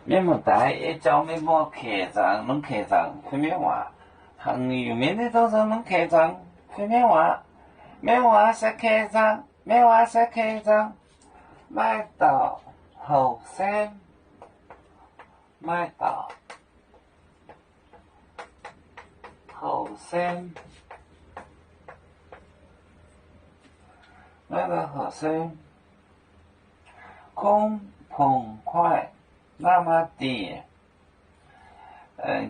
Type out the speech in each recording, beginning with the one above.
面膜带一角面膜客栈弄客栈会面话，朋友面的都是弄客栈会面话，面话是客栈，面话是客栈，买到后生，买到后生，买到后生，空澎快。那么的，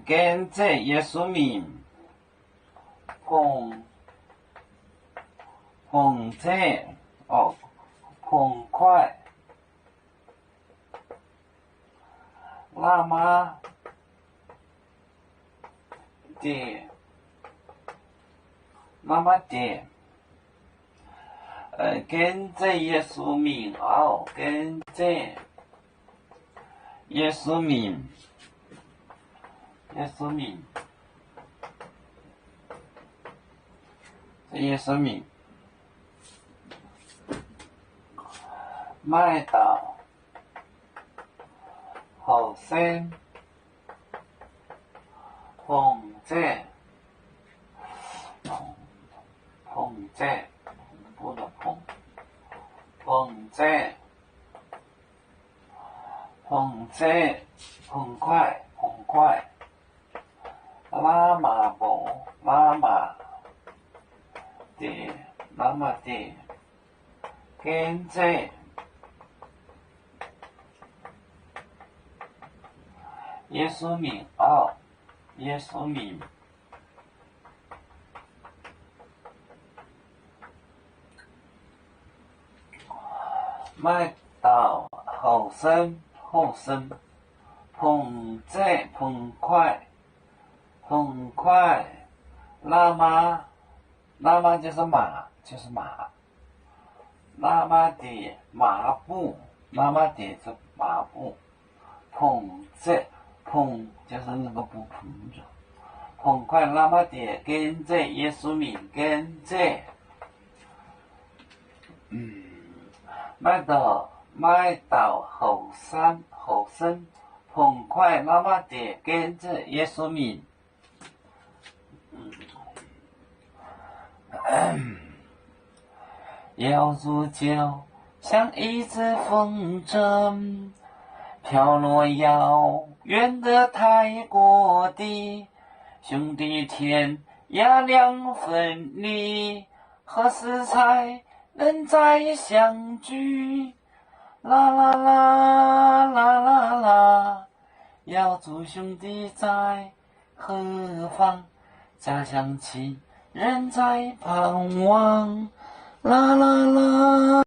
跟着耶稣名，澎快，那么的，跟着耶稣名哦，跟着。耶稣名，这耶稣名，买到后生，碰这，不能碰这。澎快，拉马的，跟着耶稣名哦，耶稣名，买到后生，澎快，拉玛就是马，拉玛的马步，拉玛的是马步，澎就是那个不膨着，澎快拉玛的跟着耶稣名跟着，买到后生，澎快拉玛的跟着耶稣名。要如酒，像一只风筝，飘落遥远的泰国地，兄弟天涯两分离，何时才能再相聚？啦啦啦啦啦啦，要祝兄弟在何方？家乡亲人在盼望。啦啦啦。